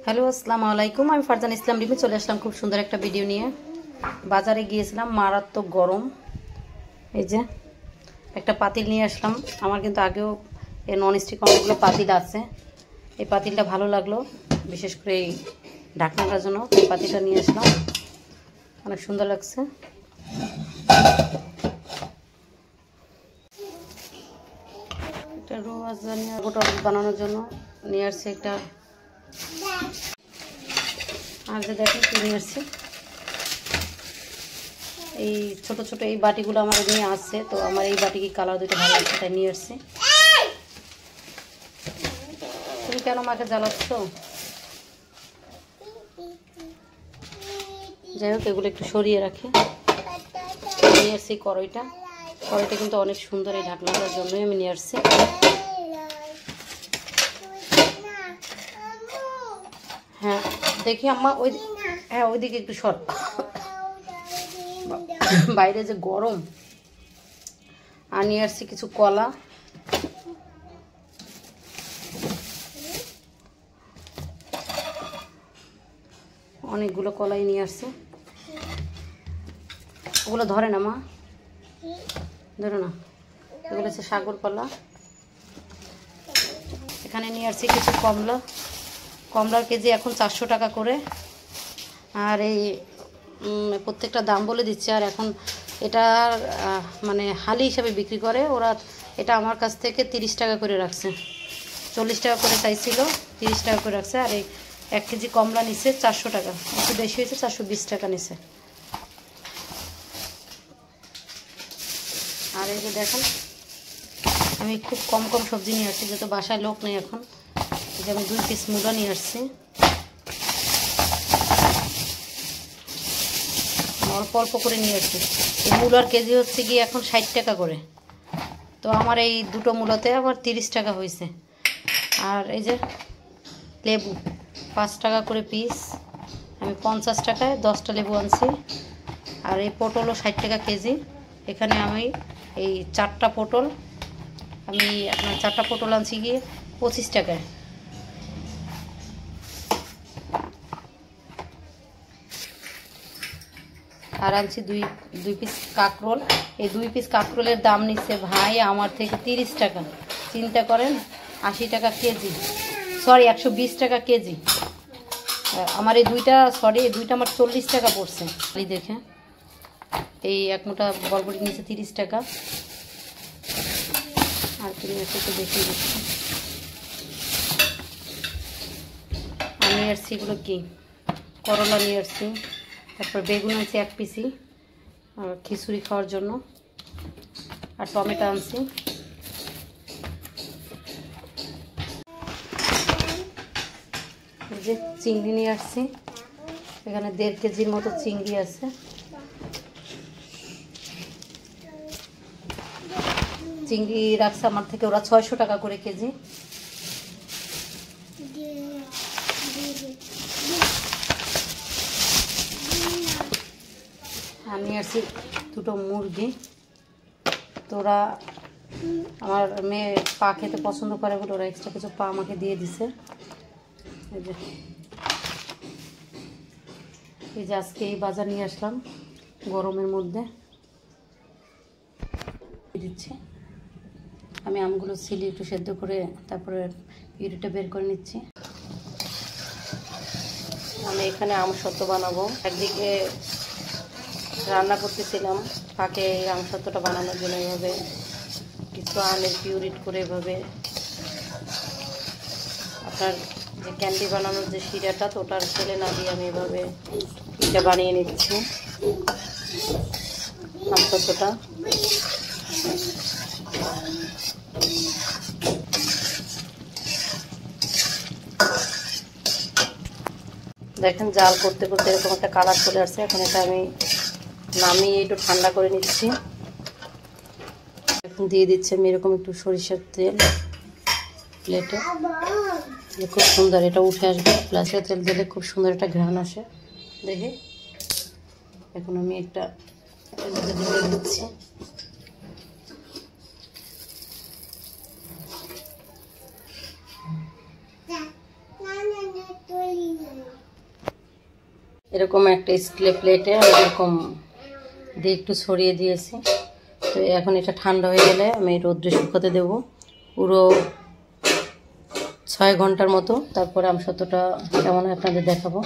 Hello আসসালামু আলাইকুম। আমি ফারজান ইসলাম রিমি চলে আসলাম খুব সুন্দর একটা ভিডিও নিয়ে। বাজারে গিয়েছিলাম, মারাত্মক গরম। এই যে একটা পাতিল নিয়ে আসলাম। আমার কিন্তু আগেও এই ননস্টিক অনেকগুলো পাতিল আছে। এই পাতিলটা ভালো লাগলো, বিশেষ করে এই ঢাকনাটার জন্য এই পাতিলটা নিয়ে আসলাম। অনেক সুন্দর লাগছে। এটা রোয়াজানিয়া গোটা বানানোর জন্য নিয়ে আসছে একটা। আর যে দেখেন কি নিয়ে আসছে, এই ছোট ছোট এই বাটিগুলো আমার নিয়ে আসছে। তো আমার এই বাটি কি কালার দুটো ভালো লাগছে তাই নিয়ে আসছে। তুমি কেন মাকে জ্বালাচ্ছ? যাই হোক, এগুলো একটু সরিয়ে রাখে। নিয়ে আসছি কড়াইটা। কড়াইটা কিন্তু অনেক সুন্দর, এই ঢাকনাটার জন্যই আমি নিয়ে আসছি। হ্যাঁ দেখি আম্মা, হ্যাঁ ওইদিকে একটু সর, বাইরে যে গরম। আর নিয়ে আসছি কিছু কলা। অনেকগুলো কলাই নিয়ে আসছে। ওগুলো ধরে না মা, ধরে না। এগুলো হচ্ছে সাগর কলা। এখানে নিয়ে আসছি কিছু কমলা। কমলার কেজি এখন 400 টাকা করে। আর এই প্রত্যেকটা দাম বলে দিচ্ছে। আর এখন এটা মানে হালি হিসাবে বিক্রি করে ওরা। এটা আমার কাছ থেকে 30 টাকা করে রাখছে। 40 টাকা করে চাইছিল, 30 টাকা করে রাখছে। আর এই 1 কেজি কমলা নিচ্ছে 400 টাকা, একটু বেশি হয়েছে, 420 টাকা নিচ্ছে। আর এই যে দেখেন, আমি খুব কম কম সবজি নিয়ে আসছি, যেহেতু বাসায় লোক নেই এখন। যে আমি 2 পিস মূলা নিয়ে আসছি, অল্প অল্প করে নিয়ে আসছি। এই মূলার কেজি হচ্ছে গিয়ে এখন 60 টাকা করে। তো আমার এই দুটো মূলাতে আবার 30 টাকা হয়েছে। আর এই যে লেবু 5 টাকা করে পিস, আমি 50 টাকায় 10টা লেবু আনছি। আর এই পটলও 60 টাকা কেজি। এখানে আমি এই 4টা পটল, আমি আপনার 4টা পটল আনছি গিয়ে 25 টাকায়। আর আনছি দুই পিস কাঁকরোল। এই 2 পিস কাঁকরোলের দাম নিচ্ছে ভাই আমার থেকে 30 টাকা। চিন্তা করেন, 80 টাকা কেজি, সরি 120 টাকা কেজি। আমার এই দুইটা আমার 40 টাকা পড়ছে। এই দেখে এই এক মোটা বরবটি নিচ্ছে 30 টাকা। আর তুমি একটু বেশি দিচ্ছি। আমি আসছি এগুলো কি করলা নিয়ে আসছি। তারপর বেগুন আনছি 1 পিসি খিচুড়ি খাওয়ার জন্য। আর টমেটো আনছি। যে চিংড়ি নিয়ে আসছি, এখানে 1.5 কেজির মতো চিংড়ি আছে। চিংড়ি রাখছে আমার থেকে ওরা 600 টাকা করে কেজি। আমি আসছি 2টো মুরগি। তো ওরা, আমার মেয়ে পা খেতে পছন্দ করে বলে ওরা এক্সট্রা কিছু পা আমাকে দিয়ে দিছে। এই যে আজকে এই বাজার নিয়ে আসলাম গরমের মধ্যে। দিচ্ছে আমি আমগুলো ছিলি একটু সেদ্ধ করে, তারপরে পিউরিটা বের করে নিচ্ছি। আমি এখানে আম সত্ত্ব বানাবো। একদিকে রান্না করতেছিলাম, ফাঁকে আম সত্ত্বটা বানানোর জন্য এভাবে কিছু আমের পিউরিট করে এভাবে আপনার যে ক্যান্ডি বানানোর যে শিরাটা, তো ওটার ফেলে না দিয়ে আমি এভাবে এটা বানিয়ে নিচ্ছি আম সত্ত্বটা। দেখেন জাল করতে করতে এরকম একটা কালার চলে আসছে। এখন এটা আমি নামিয়ে একটু ঠান্ডা করে নিচ্ছি। এখন দিয়ে দিচ্ছি আমি এরকম একটু সরিষার তেল প্লেটে। খুব সুন্দর এটা উঠে আসবে, সরিষার তেল দিলে খুব সুন্দর একটা ঘ্রাণ আসে দেখে। এখন আমি একটা দিয়ে দিচ্ছি। এরকম একটা স্টিলের প্লেটে এরকম দিয়ে একটু ছড়িয়ে দিয়েছি। তো এখন এটা ঠান্ডা হয়ে গেলে আমি রোদ্রে শুকাতে দেব পুরো 6 ঘন্টার মতো। তারপরে আমসত্ত্বটা কেমন হয় আপনাদের দেখাবো।